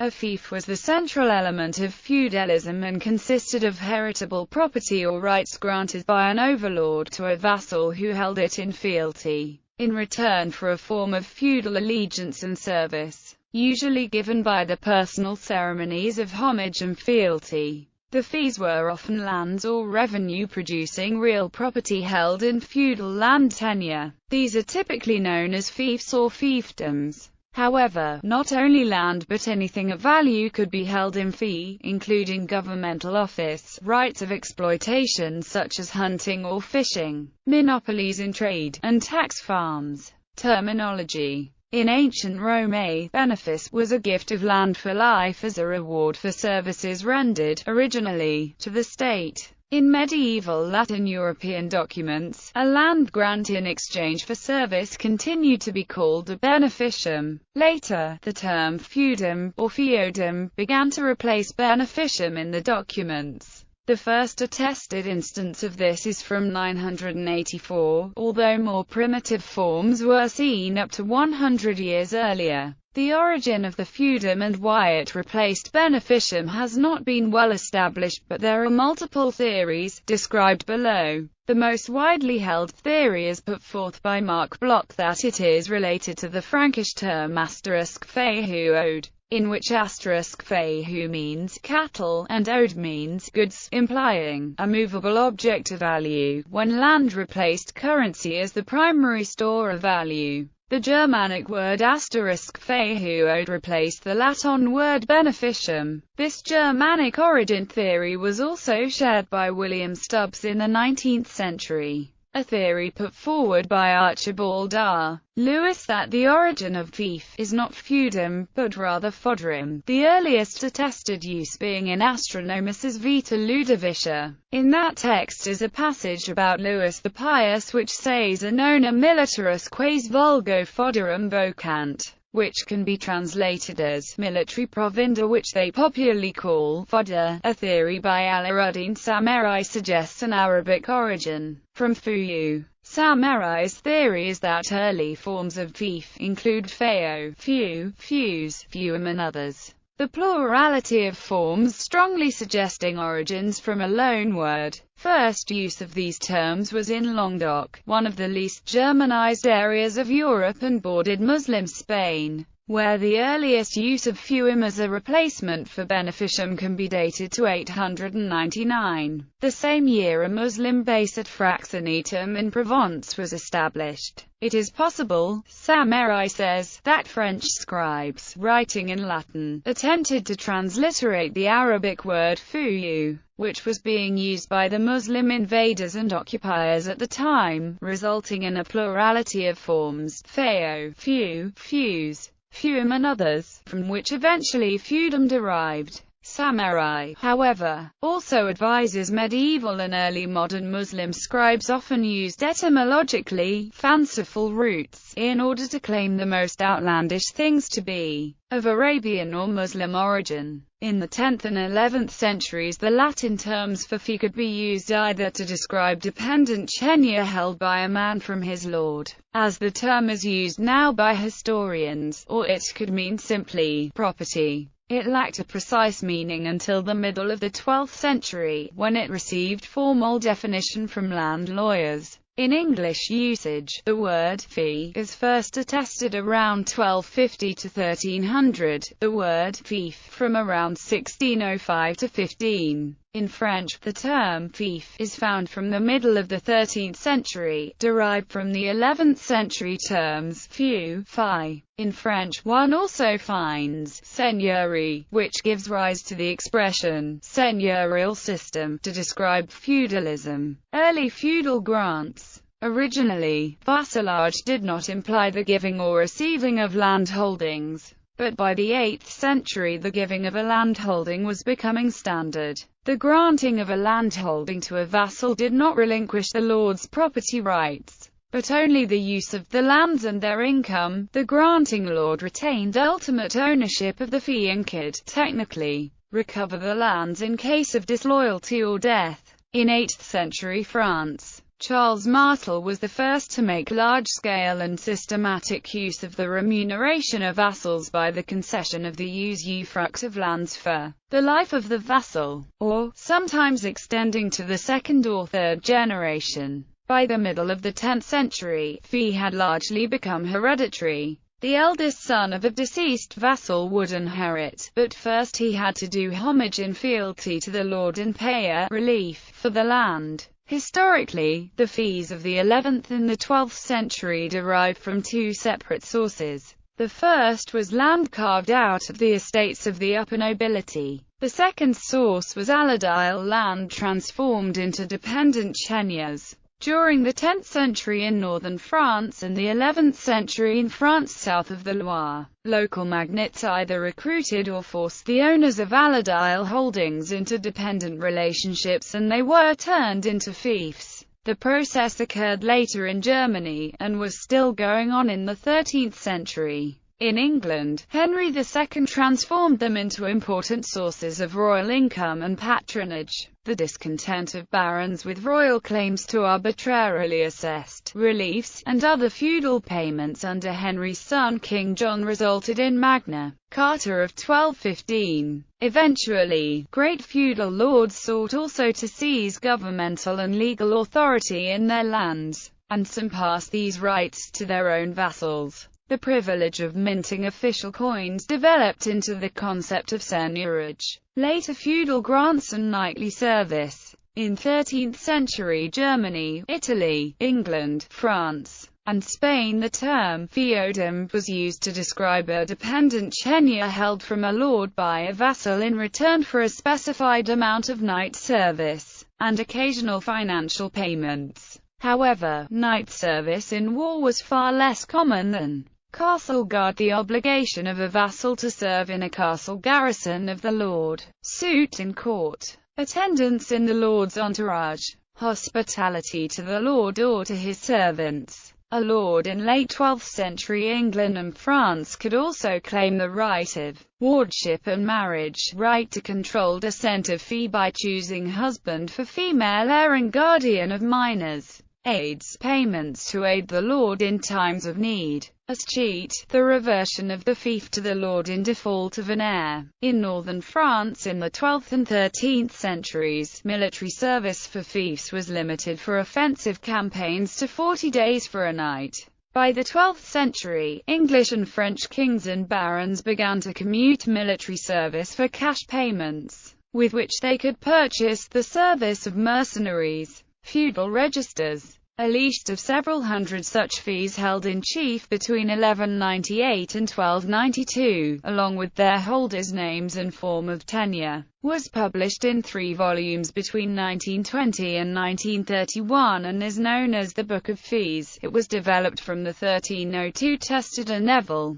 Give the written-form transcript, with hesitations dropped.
A fief was the central element of feudalism and consisted of heritable property or rights granted by an overlord to a vassal who held it in fealty, in return for a form of feudal allegiance and service, usually given by the personal ceremonies of homage and fealty. The fees were often lands or revenue-producing real property held in feudal land tenure. These are typically known as fiefs or fiefdoms. However, not only land but anything of value could be held in fee, including governmental office, rights of exploitation such as hunting or fishing, monopolies in trade, and tax farms. Terminology. In ancient Rome, a benefice was a gift of land for life as a reward for services rendered, originally, to the state. In medieval Latin European documents, a land grant in exchange for service continued to be called a beneficium. Later, the term feudum, or feodum, began to replace beneficium in the documents. The first attested instance of this is from 984, although more primitive forms were seen up to 100 years earlier. The origin of the feudum and why it replaced beneficium has not been well established, but there are multiple theories, described below. The most widely held theory is put forth by Mark Bloch that it is related to the Frankish term *fehu ode, in which *fehu means cattle, and ode means goods, implying a movable object of value, when land replaced currency as the primary store of value. The Germanic word *fehu replaced the Latin word beneficium. This Germanic origin theory was also shared by William Stubbs in the 19th century. A theory put forward by Archibald R. Lewis that the origin of fief is not feudum, but rather fodrum, the earliest attested use being in Astronomus's Vita Ludovicia. In that text is a passage about Louis the Pious which says a nona militaris quaes vulgo foderum vocant, which can be translated as military provender, which they popularly call fodder. A theory by Alaruddin Samerai suggests an Arabic origin, from fuyu. Samerai's theory is that early forms of fief include feo, few, fuse, feum and others. The plurality of forms strongly suggesting origins from a loan word. First use of these terms was in Languedoc, one of the least Germanized areas of Europe and bordered Muslim Spain, where the earliest use of feum as a replacement for beneficium can be dated to 899. The same year a Muslim base at Fraxenitum in Provence was established. It is possible, Samerai says, that French scribes, writing in Latin, attempted to transliterate the Arabic word fuyu, which was being used by the Muslim invaders and occupiers at the time, resulting in a plurality of forms, feo, few, fuse, feum and others, from which eventually feudum derived. Samerai, however, also advises medieval and early modern Muslim scribes often used etymologically fanciful roots, in order to claim the most outlandish things to be of Arabian or Muslim origin. In the 10th and 11th centuries the Latin terms for fee could be used either to describe dependent tenure held by a man from his lord, as the term is used now by historians, or it could mean simply property. It lacked a precise meaning until the middle of the 12th century, when it received formal definition from land lawyers. In English usage, the word fee is first attested around 1250 to 1300, the word fief from around 1605 to 15. In French, the term fief is found from the middle of the 13th century, derived from the 11th century terms feu, fi. In French, one also finds seigneurie, which gives rise to the expression seigneurial system, to describe feudalism. Early feudal grants. Originally, vassalage did not imply the giving or receiving of land holdings, but by the 8th century the giving of a landholding was becoming standard. The granting of a landholding to a vassal did not relinquish the lord's property rights, but only the use of the lands and their income. The granting lord retained ultimate ownership of the fee and could, technically, recover the lands in case of disloyalty or death. In 8th century France, Charles Martel was the first to make large-scale and systematic use of the remuneration of vassals by the concession of the usufruct of lands for the life of the vassal, or, sometimes extending to the second or third generation. By the middle of the 10th century, fee had largely become hereditary. The eldest son of a deceased vassal would inherit, but first he had to do homage in fealty to the lord and pay a relief for the land. Historically, the fees of the 11th and the 12th century derived from two separate sources. The first was land carved out of the estates of the upper nobility. The second source was allodial land transformed into dependent tenures. During the 10th century in northern France and the 11th century in France south of the Loire, local magnates either recruited or forced the owners of allodial holdings into dependent relationships, and they were turned into fiefs. The process occurred later in Germany, and was still going on in the 13th century. In England, Henry II transformed them into important sources of royal income and patronage. The discontent of barons with royal claims to arbitrarily assessed reliefs and other feudal payments under Henry's son King John resulted in Magna Carta of 1215. Eventually, great feudal lords sought also to seize governmental and legal authority in their lands, and some passed these rights to their own vassals. The privilege of minting official coins developed into the concept of seigneurage. Later feudal grants and knightly service. In 13th century Germany, Italy, England, France, and Spain the term feodum was used to describe a dependent tenure held from a lord by a vassal in return for a specified amount of knight service, and occasional financial payments. However, knight service in war was far less common than castle guard. The obligation of a vassal to serve in a castle garrison of the lord, suit in court, attendance in the lord's entourage, hospitality to the lord or to his servants. A lord in late 12th century England and France could also claim the right of wardship and marriage, right to control descent of fee by choosing husband for female heir and guardian of minors, aids, payments to aid the lord in times of need, as cheat, the reversion of the fief to the lord in default of an heir. In northern France in the 12th and 13th centuries, military service for fiefs was limited for offensive campaigns to 40 days for a knight. By the 12th century, English and French kings and barons began to commute military service for cash payments, with which they could purchase the service of mercenaries. Feudal registers. A list of several hundred such fees held in chief between 1198 and 1292, along with their holders' names and form of tenure, was published in 3 volumes between 1920 and 1931 and is known as the Book of Fees. It was developed from the 1302 Testator Neville.